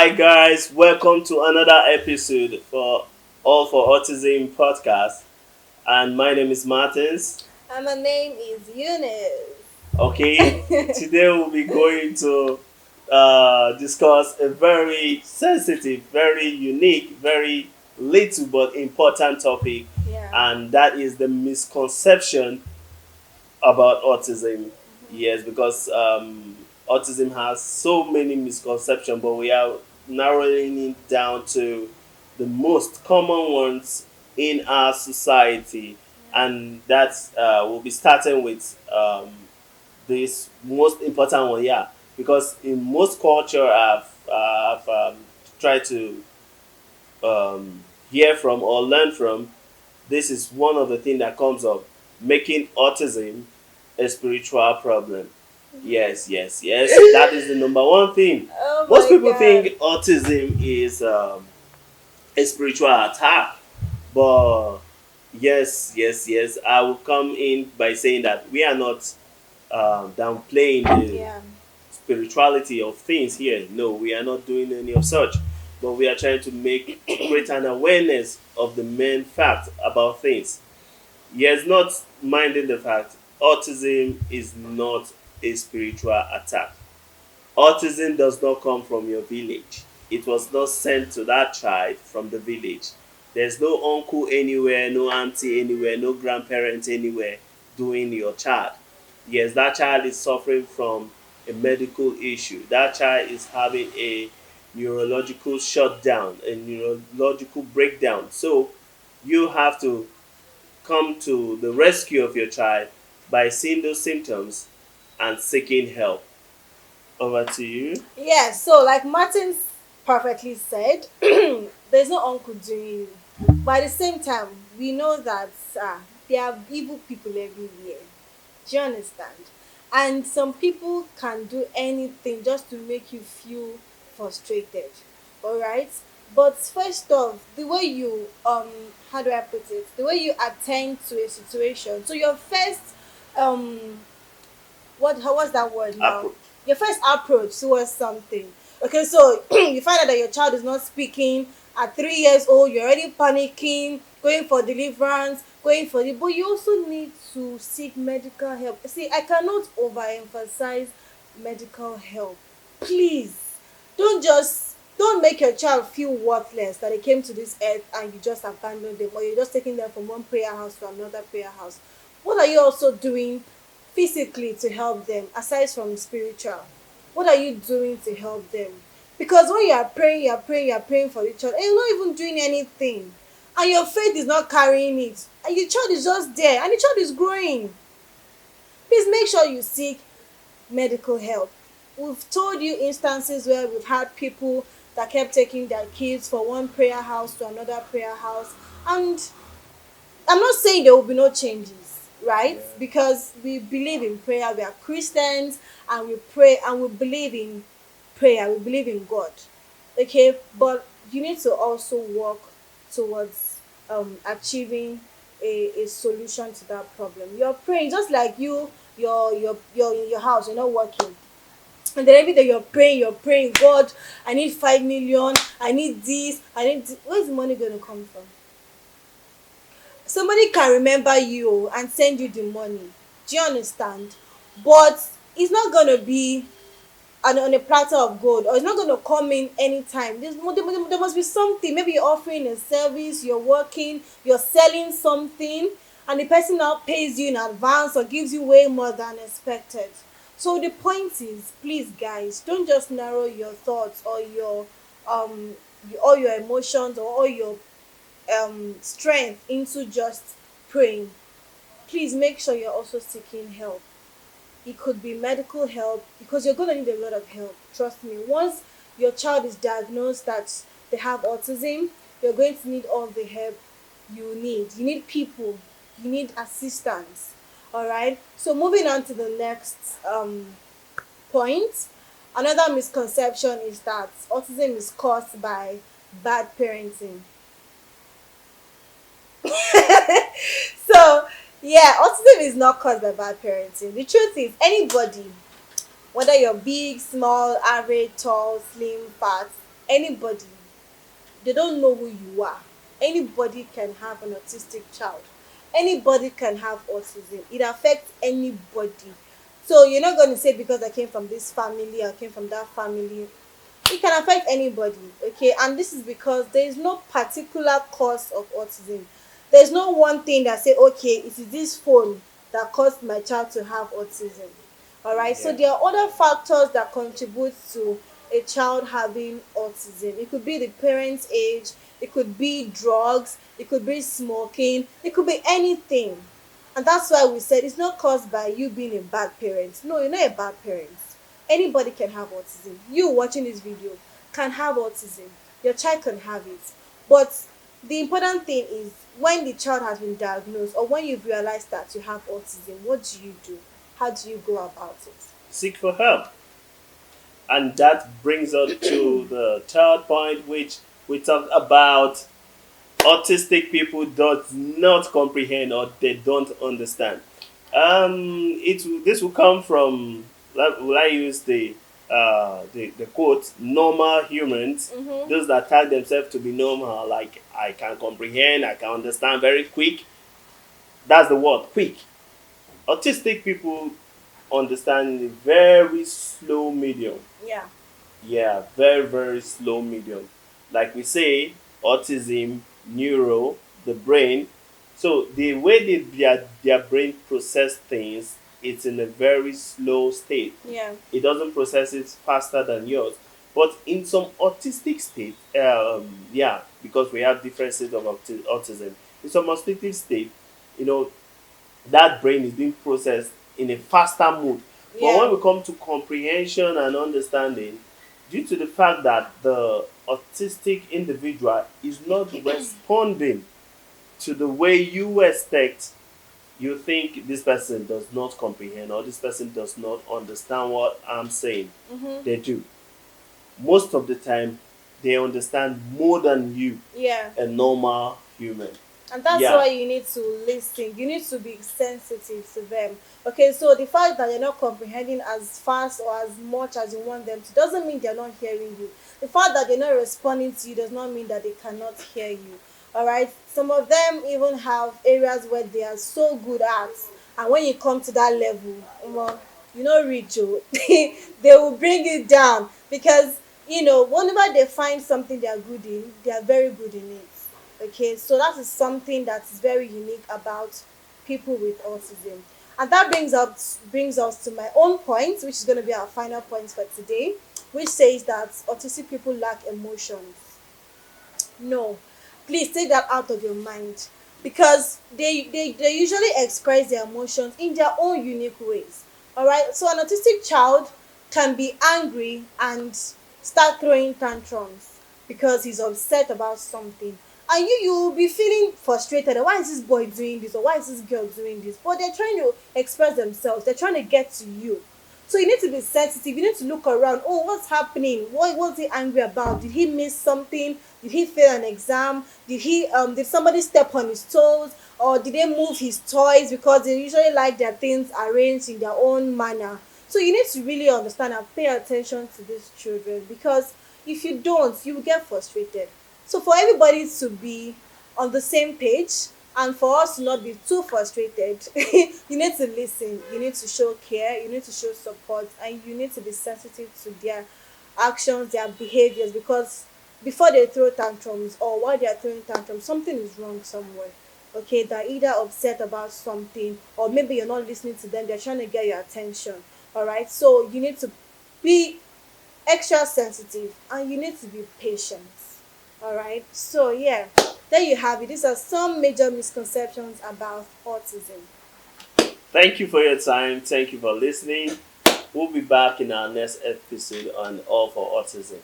Hi guys, welcome to another episode for All for Autism podcast. And my name is Martins. And my name is Eunice. Okay, today we'll be going to discuss a very sensitive, very unique, very little but important topic, Yeah. and that is the misconception about autism. Yes, because autism has so many misconceptions, but we are narrowing it down to the most common ones in our society, and that's we'll be starting with this most important one. Yeah, because in most culture, I've tried to hear from or learn from. This is one of the things that comes up, making autism a spiritual problem. Yes, yes, yes. That is the number one thing. Oh Most my people god. think autism is a spiritual attack, but yes, yes, yes. I will come in by saying that we are not downplaying the Yeah. spirituality of things here. No, we are not doing any of such. But we are trying to create an awareness of the main fact about things. Yes, not minding the fact autism is not a spiritual attack. Autism does not come from your village. It was not sent to that child from the village. There's no uncle anywhere, no auntie anywhere, no grandparent anywhere doing your child. Yes, that child is suffering from a medical issue. That child is having a neurological shutdown, a neurological breakdown. So you have to come to the rescue of your child by seeing those symptoms and seeking help. Over to you. Yeah, so like Martin perfectly said, there's no uncle doing you. But at the same time, we know that there are evil people everywhere. Do you understand? And some people can do anything just to make you feel frustrated. Alright? But first off, the way you how do I put it? The way you attend to a situation. So your first um what's that word now? Appro- Your first approach towards something. Okay, so you find out that your child is not speaking at 3 years old, you're already panicking, going for deliverance, going for the but you also need to seek medical help. See, I cannot overemphasize medical help. Please don't make your child feel worthless that they came to this earth and you just abandon them or you're just taking them from one prayer house to another prayer house. What are you also doing physically to help them aside from spiritual? What are you doing to help them? Because when you're praying for the child and you're not even doing anything and your faith is not carrying it and your child is just there and the child is growing, please make sure you seek medical help. We've told you instances where we've had people that kept taking their kids from one prayer house to another prayer house, and I'm not saying there will be no changes, right? yeah. Because we believe in prayer. We are Christians and we pray and we believe in prayer. We believe in God. Okay, but you need to also work towards achieving a solution to that problem. You're praying just like you're in your house, you're not working. And then every day you're praying, God, I need 5 million, I need this, where's the money gonna come from? Somebody can remember you and send you the money. Do you understand? But it's not gonna be on a platter of gold, or it's not gonna come in anytime. There must be something. Maybe you're offering a service, you're working, you're selling something, and the person now pays you in advance or gives you way more than expected. So the point is, please guys, don't just narrow your thoughts or your um all your emotions or all your strength into just praying. Please make sure you're also seeking help. It could be medical help because you're going to need a lot of help. Trust me. Once your child is diagnosed that they have autism, you're going to need all the help you need. You need people, you need assistance. All right. So, moving on to the next point. Another misconception is that autism is caused by bad parenting. So, yeah, autism is not caused by bad parenting. The truth is, anybody, whether you're big, small, average, tall, slim, fat, Anybody, they don't know who you are. Anybody can have an autistic child. Anybody can have autism. It affects anybody. So you're not going to say because I came from this family, I came from that family. It can affect anybody, okay? And this is because there is no particular cause of autism. There's no one thing that say, okay, it is this phone that caused my child to have autism. All right, so Yeah. there are other factors that contribute to a child having autism. It could be the parent's age, it could be drugs, it could be smoking, it could be anything. And that's why we said it's not caused by you being a bad parent. No, you're not a bad parent. Anybody can have autism. You watching this video can have autism. Your child can have it. But the important thing is when the child has been diagnosed or when you've realized that you have autism, what do you do? How do you go about it? Seek for help. And that brings us to the third point, which we talked about. Autistic people does not comprehend or they don't understand. This will come from, will I use the quote, normal humans, Mm-hmm. those that tag themselves to be normal, like I can comprehend, I can understand very quick. That's the word, quick. Autistic people understand in a very slow medium. Yeah. Yeah, very, very slow medium. Like we say, autism, neuro, the brain. So the way their brain process things, it's in a very slow state. Yeah. It doesn't process it faster than yours. But in some autistic state, yeah, because we have different states of autism. In some autistic state, you know, that brain is being processed in a faster mode. But Yeah. when we come to comprehension and understanding, due to the fact that the autistic individual is not responding to the way you expect, you think this person does not comprehend or this person does not understand what I'm saying. Mm-hmm. They do. Most of the time, they understand more than you, Yeah. a normal human. And that's Yeah. why you need to listen. You need to be sensitive to them. Okay, so the fact that you're not comprehending as fast or as much as you want them to doesn't mean they're not hearing you. The fact that they're not responding to you does not mean that they cannot hear you. All right, some of them even have areas where they are so good at, and when you come to that level, well, you know, reach you. They will bring it down because whenever they find something they are good in, they are very good in it. Okay, so that is something that is very unique about people with autism. And that brings us to my own point, which is going to be our final point for today, which says that autistic people lack emotions. No, please take that out of your mind because they usually express their emotions in their own unique ways. All right, so an autistic child can be angry and start throwing tantrums because he's upset about something, and you will be feeling frustrated. Why is this boy doing this, or why is this girl doing this? But they're trying to express themselves, they're trying to get to you. So you need to be sensitive. You need to look around. Oh, what's happening? What was he angry about? Did he miss something? Did he fail an exam? Did somebody step on his toes? Or did they move his toys? Because they usually like their things arranged in their own manner. So you need to really understand and pay attention to these children, because if you don't, you will get frustrated. So for everybody to be on the same page and for us to not be too frustrated, you need to listen, you need to show care, you need to show support, and you need to be sensitive to their actions, their behaviors, because before they throw tantrums or while they are throwing tantrums, something is wrong somewhere. Okay, they're either upset about something, or maybe you're not listening to them, they're trying to get your attention. All right, so you need to be extra sensitive and you need to be patient. All right, so yeah, there you have it. These are some major misconceptions about autism. Thank you for your time. Thank you for listening. We'll be back in our next episode on All for Autism.